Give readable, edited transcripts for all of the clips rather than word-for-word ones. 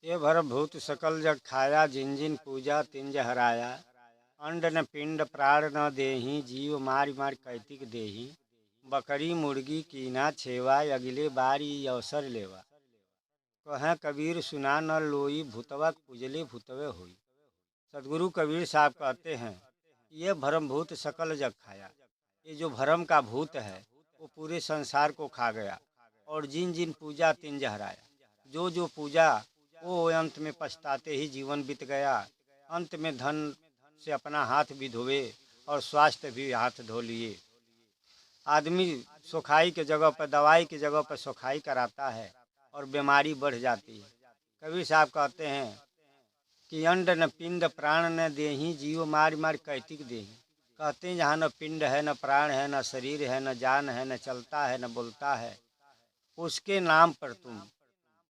ये भर भूत सकल जग खाया, जिन जिन पूजा तिन जहराया। अंड न पिंड प्राण न देही, जीव मार मार कैतिक देही। बकरी मुर्गी कीना छेवा, अगले बारी अवसर लेवा। कहें कबीर सुना न लोई, भूतवा पूजले भूतवे हुई। सदगुरु कबीर साहब कहते हैं, ये भरम भूत सकल जग खाया। ये जो भरम का भूत है वो पूरे संसार को खा गया, और जिन जिन पूजा तिन जहराया। जो जो पूजा वो अंत में पछताते ही जीवन बीत गया। अंत में धन से अपना हाथ भी धोए और स्वास्थ्य भी हाथ धो लिए। आदमी सुखाई के जगह पर, दवाई की जगह पर सुखाई कराता है और बीमारी बढ़ जाती है। कबीर साहब कहते हैं कि अंड न पिंड प्राण न देही, जीव मार मार कैतिक देही। कहते हैं जहाँ न पिंड है, न प्राण है, न शरीर है, न जान है, न चलता है, न बोलता है, उसके नाम पर तुम,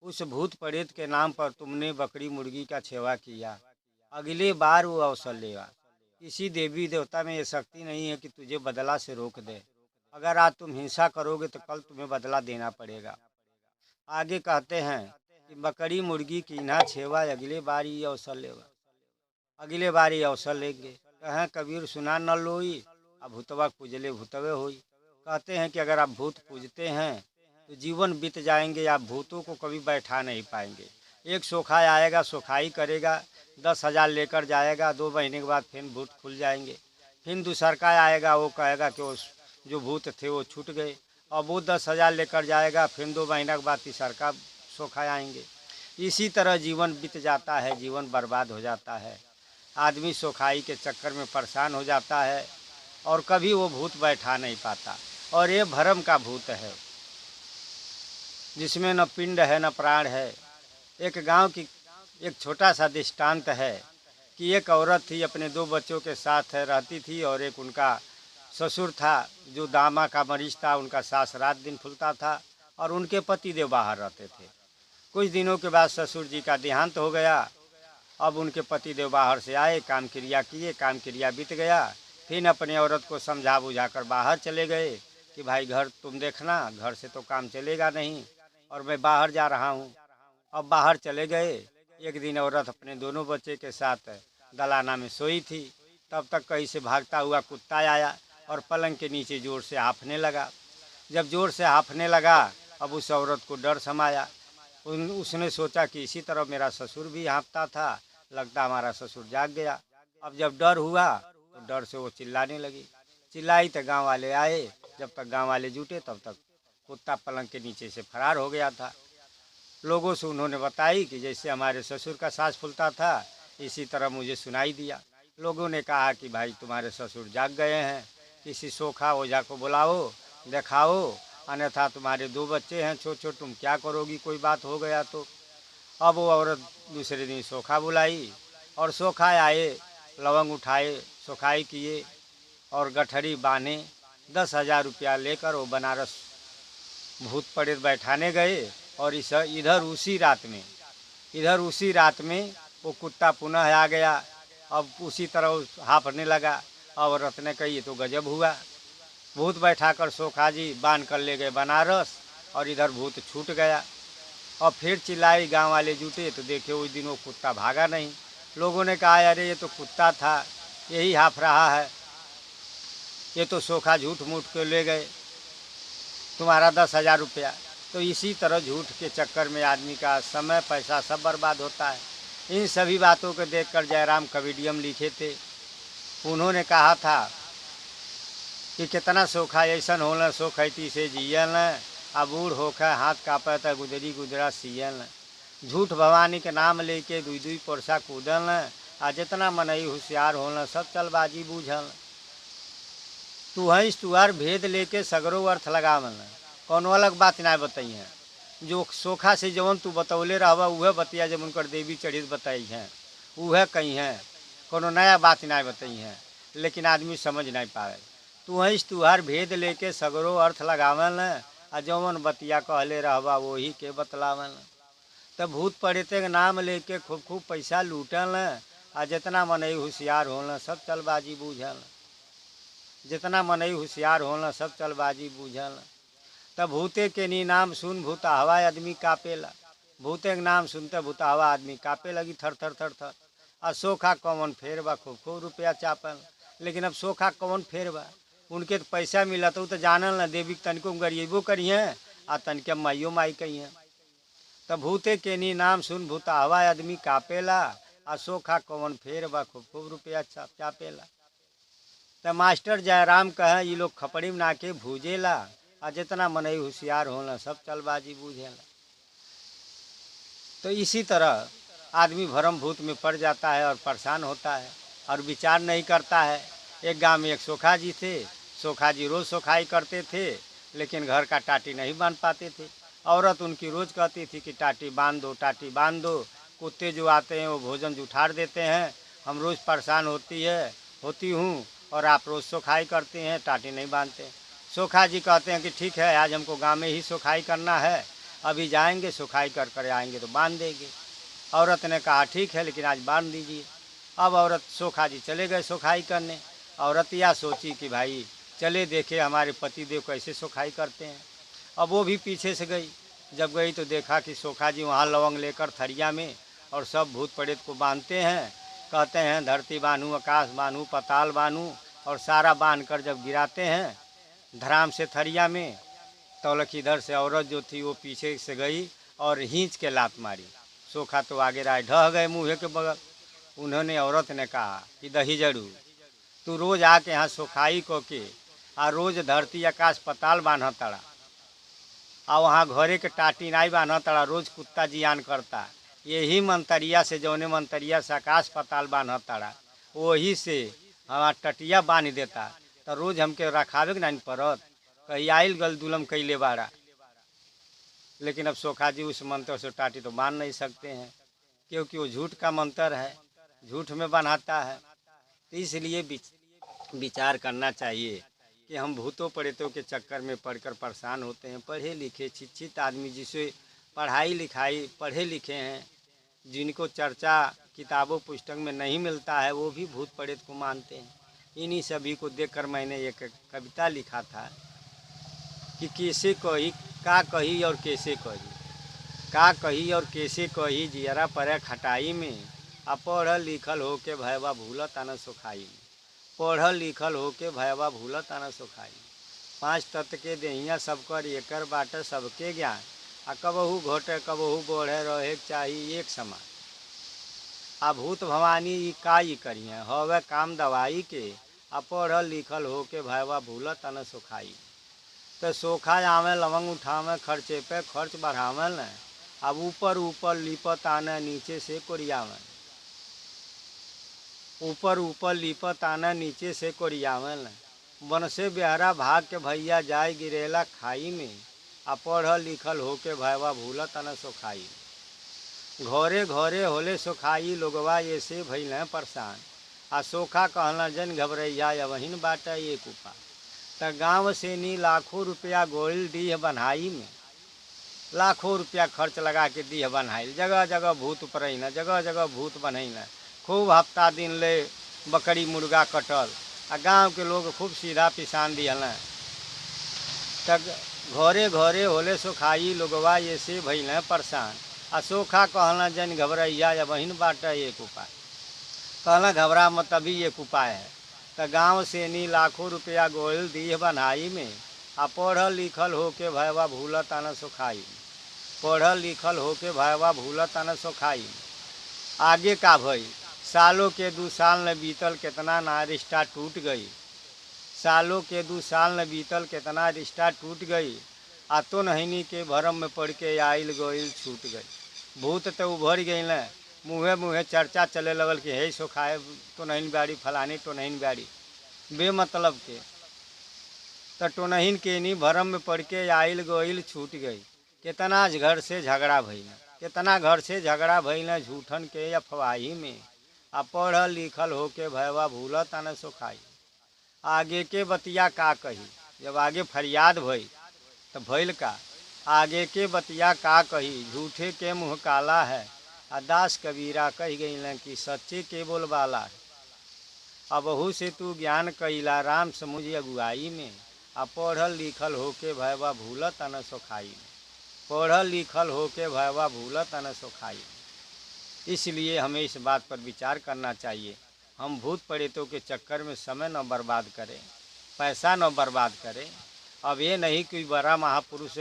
उस भूत प्रेत के नाम पर तुमने बकरी मुर्गी का सेवा किया। अगले बार वो अवसर लेगा। किसी देवी देवता में ये शक्ति नहीं है कि तुझे बदला से रोक दे। अगर आज तुम हिंसा करोगे तो कल तुम्हें बदला देना पड़ेगा। आगे कहते हैं कि बकरी मुर्गी की ना छेवा, अगले बार ये अवसर लेगा। अगले बार ये अवसर लेंगे। कहें कबीर सुना न लोई, अब भूतवा पूजले भूतवे होई। कहते हैं कि अगर आप भूत पूजते हैं तो जीवन बीत जाएंगे, आप भूतों को कभी बैठा नहीं पाएंगे। एक सोखाई आएगा, सोखाई करेगा, 10,000 लेकर जाएगा, 2 महीने के बाद फिर भूत खुल जाएंगे। फिर दूसर का आएगा, वो कहेगा कि वो जो भूत थे वो छूट गए। और वो 10,000 लेकर जाएगा, फिर 2 महीना के बाद तीसर का सोखा आएंगे। इसी तरह जीवन बीत जाता है, जीवन बर्बाद हो जाता है। आदमी सोखाई के चक्कर में परेशान हो जाता है और कभी वो भूत बैठा नहीं पाता। और ये भरम का भूत है जिसमें न पिंड है न प्राण है। एक गांव की एक छोटा सा दृष्टांत है कि एक औरत थी, अपने 2 बच्चों के साथ रहती थी, और एक उनका ससुर था जो दामा का मरीज था। उनका सास रात दिन फूलता था और उनके पति देव बाहर रहते थे। कुछ दिनों के बाद ससुर जी का देहांत हो गया। अब उनके पति देव बाहर से आए, काम क्रिया किए, काम क्रिया बीत गया। फिर अपने औरत को समझा बुझा कर बाहर चले गए कि भाई घर तुम देखना, घर से तो काम चलेगा नहीं और मैं बाहर जा रहा हूँ। अब बाहर चले गए। एक दिन औरत अपने दोनों बच्चे के साथ दलाना में सोई थी। तब तक कहीं से भागता हुआ कुत्ता आया और पलंग के नीचे जोर से हाँफने लगा। जब जोर से हाँफने लगा, अब उस औरत को डर समाया। उसने सोचा कि इसी तरह मेरा ससुर भी हाँफता था, लगता हमारा ससुर जाग गया। अब जब डर हुआ तो डर से वो चिल्लाने लगी। चिल्लाई तो गांव वाले आए। जब तक गांव वाले जुटे तब तक कुत्ता पलंग के नीचे से फरार हो गया था। लोगों से उन्होंने बताई कि जैसे हमारे ससुर का सांस फूलता था, इसी तरह मुझे सुनाई दिया। लोगों ने कहा कि भाई तुम्हारे ससुर जाग गए हैं, किसी सोखा ओझा को बुलाओ, दिखाओ, अन्यथा तुम्हारे 2 बच्चे हैं छोटे छोटे, तुम क्या करोगी कोई बात हो गया तो। अब वो औरत दूसरे दिन सोखा बुलाई और सोखा आए, लवंग उठाए, सोखाई किए और गठरी बांधे। 10,000 रुपया लेकर वो बनारस भूत प्रेत बैठाने गए। और इधर उसी रात में वो कुत्ता पुनः आ गया। अब उसी तरह हाँफने लगा। अब औरत ने कही ये तो गजब हुआ, भूत बैठाकर सोखा जी बांध कर ले गए बनारस और इधर भूत छूट गया। और फिर चिल्लाई, गांव वाले जुटे तो देखे उस दिन वो कुत्ता भागा नहीं। लोगों ने कहा अरे ये तो कुत्ता था, यही हाँफ रहा है, ये तो सोखा झूठ मूठ के ले गए तुम्हारा 10,000 रुपया। तो इसी तरह झूठ के चक्कर में आदमी का समय पैसा सब बर्बाद होता है। इन सभी बातों को देखकर जयराम कबीडियम लिखे थे। उन्होंने कहा था कि कितना सोखा ऐसा होना, सोखैती से जियल अब बूढ़ होकर हाथ कापे त गुदरी गुदरा सियल। झूठ भवानी के नाम लेके दुई दुई पोरसा कूदल, आ जितना मनई होशियार होना सब चलबाजी बूझल। तू हंस तुहार भेद लेके सगरो अर्थ लगावल, कौनो अलग बात ना बताई है। जो सोखा से जवन तू बतौले रहबा उहे बतिया जब उनकर देवी चढ़ित बताई हैं, उहे कही हैं, कोनो नया बात ना बताई हैं। लेकिन आदमी समझ नहीं पावे। तू हंस तुहार भेद लेके सगरो अर्थ लगावल, आ जवन बतिया कहले रहबा वही के बतलावल। तब भूत प्रेत के नाम लेके खूब खूब पैसा लूटल, आ जितना मनई होशियार होल सब चलबाजी बूझल। जितना मनई होशियार होल सब चलबाजी बूझल। तब भूते के नी नाम सुन भूत हवा आदमी कापेला। भूते के नाम सुनते भूतावा आदमी कापे लगी थर थर थर थर। आ सोखा कौन फेर बा, खूब खूब रुपया चापल, लेकिन अब सोखा कौन फेर बा। उनके तो पैसा मिला तो जानल न देवी तनिको गरीबो करिए आ तनिके माइयो माई कहिए। तब भूते के नी नाम सुन भूतावा आदमी कापेला, आ सोखा कौन फेर बा, खूब खूब रुपया चापेला। तो मास्टर जयराम कहे ये लोग खपड़ी में नाके भूजेला, आ जितना मनई होशियार होला सब चलबाजी बूझेला। तो इसी तरह आदमी भरम भूत में पड़ जाता है और परेशान होता है और विचार नहीं करता है। एक गांव में एक सोखा जी थे। सोखा जी रोज़ सोखाई करते थे, लेकिन घर का टाटी नहीं बांध पाते थे। औरत उनकी रोज़ कहती थी कि टाटी बांध दो, टाटी बांध दो। कुत्ते जो आते हैं वो भोजन जुठार देते हैं, हम रोज़ परेशान होती हूँ और आप रोज़ सोखाई करते हैं, टाटी नहीं बांधते। सोखा जी कहते हैं कि ठीक है, आज हमको गाँव में ही सोखाई करना है, अभी जाएंगे सोखाई कर कर आएंगे तो बांध देंगे। औरत ने कहा ठीक है, लेकिन आज बांध दीजिए। अब औरत सोखा जी चले गए सोखाई करने। औरत यह सोची कि भाई चले देखे हमारे पति देव कैसे सोखाई करते हैं। अब वो भी पीछे से गई। जब गई तो देखा कि सोखा जी वहाँ लवंग लेकर थरिया में और सब भूत प्रेत को बांधते हैं। कहते हैं धरती बांधू, आकाश बांधू, पताल बांधू, और सारा बांध कर जब गिराते हैं धराम से थरिया में, तौलक इधर से औरत जो थी वो पीछे से गई और हिंच के लात मारी। सोखा तो आगे रहे, ढह गए मुँह के बगल। उन्होंने औरत ने कहा कि दही जड़ू, तू रोज़ आके यहाँ सोखाई को के आ रोज़ धरती आकाश पताल बांध तड़ा, आ वहाँ घरे के टाटी नहीं बांध तड़ा, रोज़ कुत्ता जियान करता। यही मंतरिया से, जौने मंतरिया से आकाश पताल बांध तड़ा, वही से हमारा टटिया बांध देता, तो रोज़ हमके रखावे के नहीं पड़त। कहीं आइल गल दुलम कैले बाड़ा। लेकिन अब सोखा जी उस मंत्र से टाटी तो बांध नहीं सकते हैं, क्योंकि वो झूठ का मंत्र है, झूठ में बनाता है। तो इसलिए विचार करना चाहिए कि हम भूतों प्रेतों के चक्कर में पड़कर परेशान होते हैं। पढ़े लिखे शिक्षित आदमी जिसे पढ़ाई लिखाई पढ़े लिखे हैं, जिनको चर्चा किताबों पुस्तक में नहीं मिलता है, वो भी भूत प्रेत को मानते हैं। इन्हीं सभी को देखकर मैंने एक कविता लिखा था कि कैसे कही का कही और कैसे कही, का कही और कैसे कही, जियरा पर खटाई में, आ पढ़ल लिखल हो के भयवा भूलत आना सोखाई में। पढ़ल लिखल हो के भयवा भूलत आना सोखाई। पांच तत्व के देहिया सबकर एकर बाटे सबके ज्ञान, आ कबहू घटे कबहू बढ़े रहे चाहिए एक समान। आ भूत भवानी ई का ई करिए हवे काम दवाई के, आ पढ़ल लिखल हो के भयवा भूलत आना सोखाई। तो सोखा आवे लवंग उठावे, खर्चे पे खर्च बढ़ावे न, अब ऊपर ऊपर लिपत आने नीचे से कोरियावे। ऊपर ऊपर लिपत आने नीचे से कोरियावे न, बन से बेहरा भाग के भैया जाए गिरेला खाई में, आ पढ़ल लिखल हो के भयवा भूलत आना सोखाई। घरे घरे होले सोखाई लोगवा ऐसे भइल परेशान, आ सोखा कहना जन घबरैया वहीन बाटे एक उपाय। तो गाँव से नी लाखों रुपया गोइल डीह बन्हाई में, लाखों रुपया खर्च लगा के डीह बन्हाइल। जगह जगह भूत पड़ैन, जगह जगह भूत बनैन, खूब हफ्ता दिन ले बकरी मुर्गा कटल, आ गाँव के लोग खूब सीधा पिसान दिहल। तब घरे घरे होले सोखाई लोगवा ऐसे भइल परेशान, आ सोखा कहना जन घबरैया वहीन बाटे एक उपाय। कहना घबरा मत, अभी एक उपाय है। तो गाँव से नी लाखों रुपया गोइल डीह बन्हाई में, आ पढ़ल लिखल हो के भयवा भूलत आना सोखाई। पढ़ल लिखल हो के भयवा भूलत आना सोखाई। आगे का भई सालों के 2 साल न बीतल, कितना ना रिश्ता टूट गई। सालों के 2 साल न बीतल, कितना रिश्ता टूट गई। आ तो नहिनी के भरम में पड़ के आइल गोइल छूट गई। भूत तो उभर गई न, मुँहे मुँहे चर्चा चले लगल कि हे सोखाए तो नहीं बाड़ी, फलानी तो नहीं बाड़ी, बेमतलब के। तो टोनहीन के नी भरम में पड़ के आइल गोइल छूट गई। कितना घर से झगड़ा भइल, कितना घर से झगड़ा भइल झूठन के अफवाही में, आ पढ़ल लिखल हो के भयवा भूलत आना सोखाई। आगे के बतिया का कही, जब आगे फरियाद भई तो भइल का। आगे के बतिया का कही, झूठे के मुँह काला है, आ दास कबीरा कही गई कि सच्चे के बोलबाला है। अबहू से तू ज्ञान कैला राम समुझ अगुआई में, आ पढ़ल लिखल हो के भयवा भूलत आना सोखाई में। पढ़ल लिखल होके भयवा भूलत न सो खाई। इसलिए हमें इस बात पर विचार करना चाहिए, हम भूत प्रेतों के चक्कर में समय न बर्बाद करें, पैसा न बर्बाद करें। अब ये नहीं कोई बड़ा महापुरुष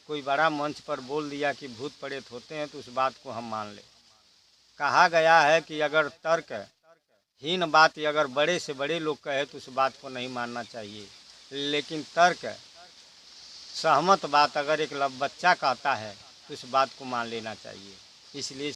कोई बड़ा मंच पर बोल दिया कि भूत प्रेत होते हैं तो उस बात को हम मान लें। कहा गया है कि अगर तर्कहीन बात अगर बड़े से बड़े लोग कहे तो उस बात को नहीं मानना चाहिए, लेकिन तर्क सहमत बात अगर एक बच्चा कहता है तो उस बात को मान लेना चाहिए। इसलिए